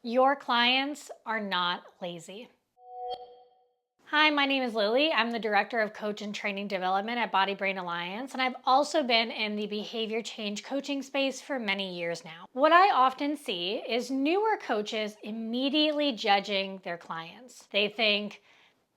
Your clients are not lazy. Hi, my name is Lilly. I'm the Director of Coach and Training Development at Body Brain Alliance, and I've also been in the behavior change coaching space for many years now. What I often see is newer coaches immediately judging their clients. They think,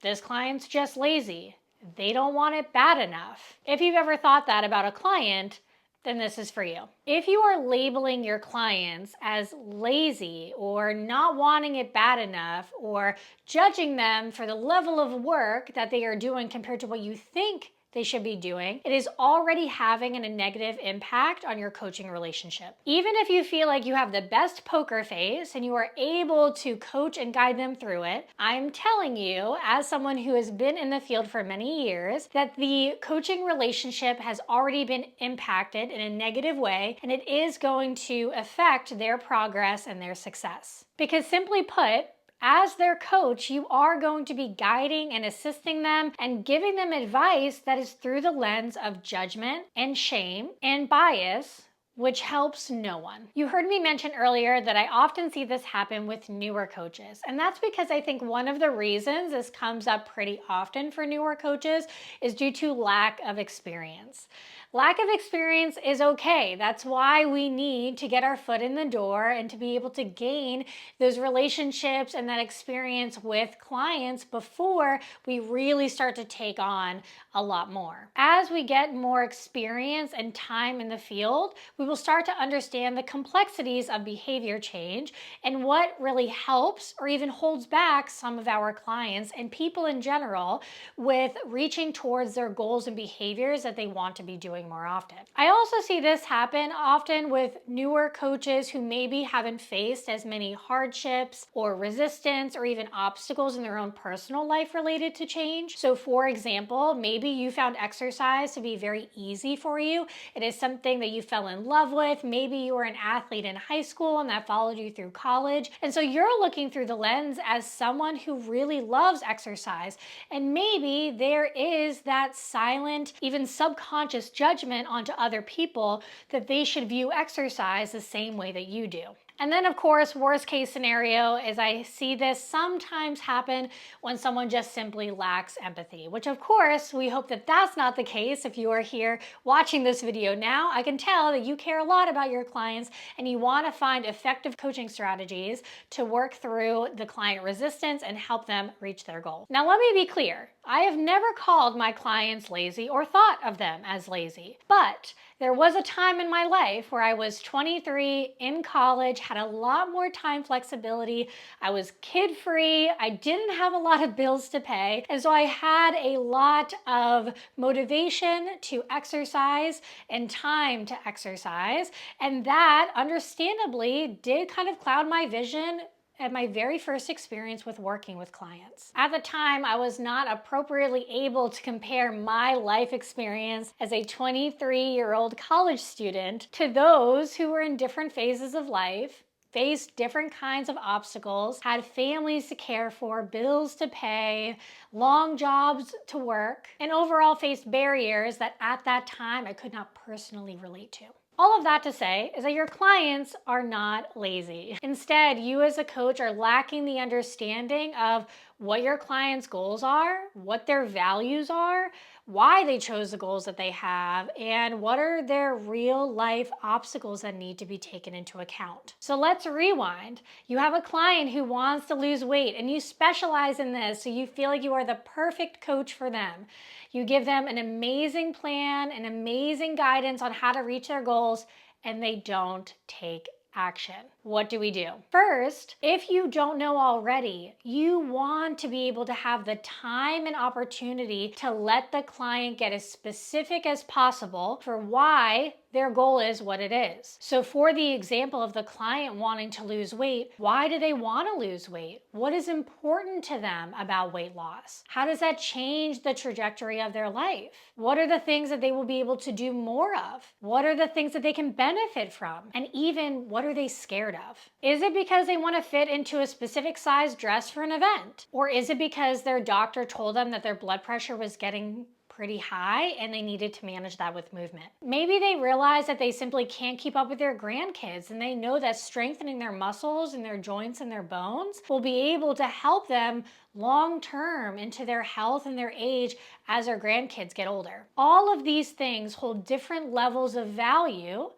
this client's just lazy. They don't want it bad enough. If you've ever thought that about a client, then this is for you. If you are labeling your clients as lazy or not wanting it bad enough or judging them for the level of work that they are doing compared to what you think they should be doing, it is already having a negative impact on your coaching relationship. Even if you feel like you have the best poker face and you are able to coach and guide them through it, I'm telling you, as someone who has been in the field for many years, that the coaching relationship has already been impacted in a negative way, and it is going to affect their progress and their success. Because simply put, as their coach, you are going to be guiding and assisting them and giving them advice that is through the lens of judgment and shame and bias, which helps no one. You heard me mention earlier that I often see this happen with newer coaches. And that's because I think one of the reasons this comes up pretty often for newer coaches is due to lack of experience. Lack of experience is okay. That's why we need to get our foot in the door and to be able to gain those relationships and that experience with clients before we really start to take on a lot more. As we get more experience and time in the field, we will start to understand the complexities of behavior change and what really helps or even holds back some of our clients and people in general with reaching towards their goals and behaviors that they want to be doing more often. I also see this happen often with newer coaches who maybe haven't faced as many hardships or resistance or even obstacles in their own personal life related to change. So for example, maybe you found exercise to be very easy for you. It is something that you fell in love with. Maybe you were an athlete in high school and that followed you through college. And so you're looking through the lens as someone who really loves exercise. And maybe there is that silent, even subconscious judgment onto other people that they should view exercise the same way that you do. And then of course, worst case scenario is I see this sometimes happen when someone just simply lacks empathy, which of course, we hope that that's not the case. If you are here watching this video now, I can tell that you care a lot about your clients and you want to find effective coaching strategies to work through the client resistance and help them reach their goal. Now, let me be clear. I have never called my clients lazy or thought of them as lazy, but there was a time in my life where I was 23 in college, had a lot more time flexibility. I was kid-free. I didn't have a lot of bills to pay. And so I had a lot of motivation to exercise and time to exercise. And that understandably did kind of cloud my vision at my very first experience with working with clients. At the time, I was not appropriately able to compare my life experience as a 23-year-old college student to those who were in different phases of life, faced different kinds of obstacles, had families to care for, bills to pay, long jobs to work, and overall faced barriers that at that time I could not personally relate to. All of that to say is that your clients are not lazy. Instead, you as a coach are lacking the understanding of what your clients' goals are, what their values are, why they chose the goals that they have, and what are their real life obstacles that need to be taken into account. So let's rewind. You have a client who wants to lose weight and you specialize in this, so you feel like you are the perfect coach for them. You give them an amazing plan, an amazing guidance on how to reach their goals, and they don't take action. What do we do? First, if you don't know already, you want to be able to have the time and opportunity to let the client get as specific as possible for why their goal is what it is. So for the example of the client wanting to lose weight, why do they want to lose weight? What is important to them about weight loss? How does that change the trajectory of their life? What are the things that they will be able to do more of? What are the things that they can benefit from? And even what are they scared of? Is it because they want to fit into a specific size dress for an event? Or is it because their doctor told them that their blood pressure was getting pretty high and they needed to manage that with movement. Maybe they realize that they simply can't keep up with their grandkids and they know that strengthening their muscles and their joints and their bones will be able to help them long term into their health and their age as their grandkids get older. All of these things hold different levels of value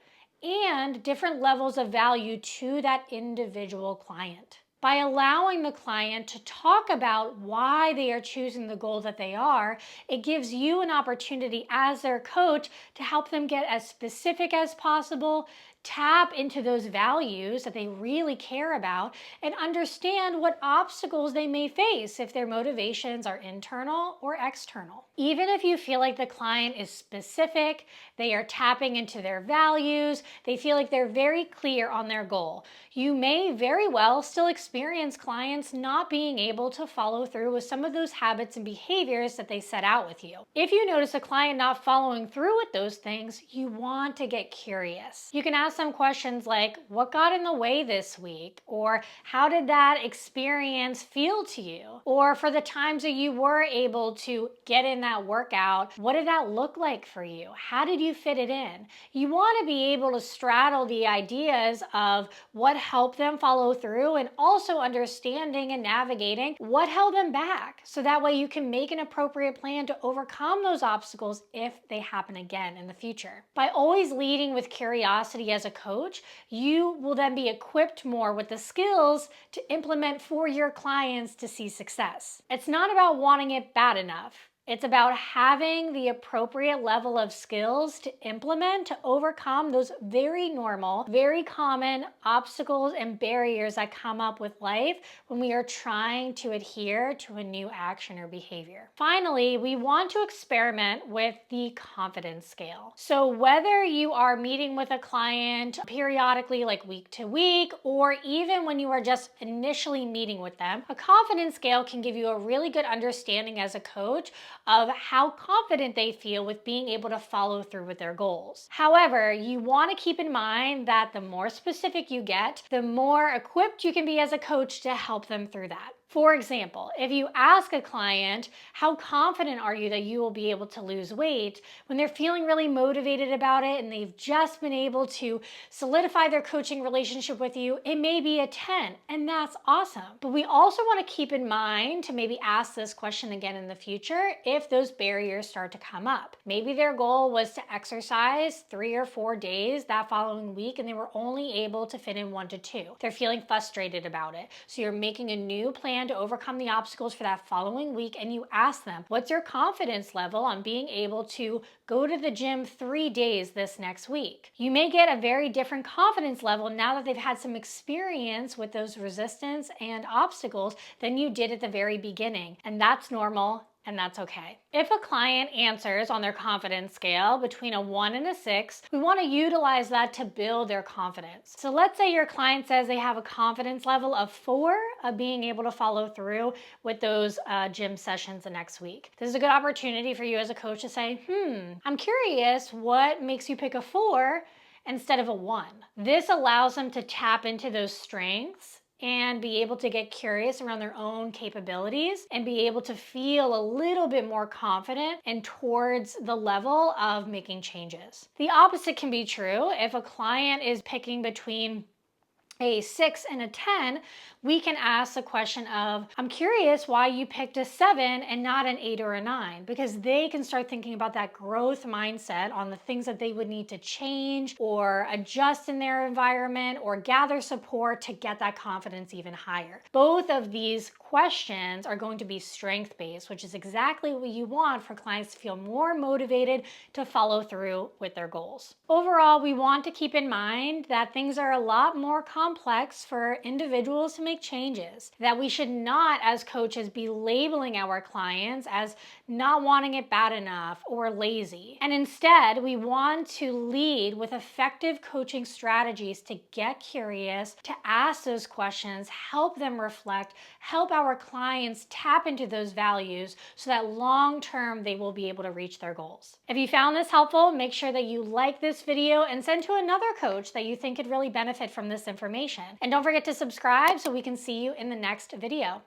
and different levels of value to that individual client. By allowing the client to talk about why they are choosing the goal that they are, it gives you an opportunity as their coach to help them get as specific as possible, tap into those values that they really care about, and understand what obstacles they may face if their motivations are internal or external. Even if you feel like the client is specific, they are tapping into their values, they feel like they're very clear on their goal, you may very well still experience clients not being able to follow through with some of those habits and behaviors that they set out with you. If you notice a client not following through with those things, you want to get curious. You can ask some questions like, what got in the way this week? Or how did that experience feel to you? Or for the times that you were able to get in that workout, what did that look like for you? How did you fit it in? You want to be able to straddle the ideas of what helped them follow through and also understanding and navigating what held them back. So that way you can make an appropriate plan to overcome those obstacles if they happen again in the future. By always leading with curiosity as a coach, you will then be equipped more with the skills to implement for your clients to see success. It's not about wanting it bad enough. It's about having the appropriate level of skills to implement to overcome those very normal, very common obstacles and barriers that come up with life when we are trying to adhere to a new action or behavior. Finally, we want to experiment with the confidence scale. So whether you are meeting with a client periodically, like week to week, or even when you are just initially meeting with them, a confidence scale can give you a really good understanding as a coach of how confident they feel with being able to follow through with their goals. However, you want to keep in mind that the more specific you get, the more equipped you can be as a coach to help them through that. For example, if you ask a client, how confident are you that you will be able to lose weight, when they're feeling really motivated about it and they've just been able to solidify their coaching relationship with you, it may be a 10, and that's awesome. But we also want to keep in mind to maybe ask this question again in the future if those barriers start to come up. Maybe their goal was to exercise 3 or 4 days that following week and they were only able to fit in 1 to 2. They're feeling frustrated about it. So you're making a new plan to overcome the obstacles for that following week, and you ask them, what's your confidence level on being able to go to the gym 3 days this next week? You may get a very different confidence level now that they've had some experience with those resistance and obstacles than you did at the very beginning, and that's normal. And that's okay. If a client answers on their confidence scale between a 1 and a 6, we want to utilize that to build their confidence. So let's say your client says they have a confidence level of 4 of being able to follow through with those gym sessions the next week. This is a good opportunity for you as a coach to say, I'm curious what makes you pick a 4 instead of a 1. This allows them to tap into those strengths and be able to get curious around their own capabilities and be able to feel a little bit more confident and towards the level of making changes. The opposite can be true. If a client is picking between a 6 and a 10, we can ask the question of, I'm curious why you picked a 7 and not an 8 or a 9, because they can start thinking about that growth mindset on the things that they would need to change or adjust in their environment or gather support to get that confidence even higher. Both of these questions are going to be strength-based, which is exactly what you want for clients to feel more motivated to follow through with their goals. Overall, we want to keep in mind that things are a lot more complex for individuals to make changes, that we should not, as coaches, be labeling our clients as not wanting it bad enough or lazy. And instead, we want to lead with effective coaching strategies to get curious, to ask those questions, help them reflect, help our clients tap into those values so that long-term they will be able to reach their goals. If you found this helpful, make sure that you like this video and send to another coach that you think could really benefit from this information. And don't forget to subscribe so we can see you in the next video.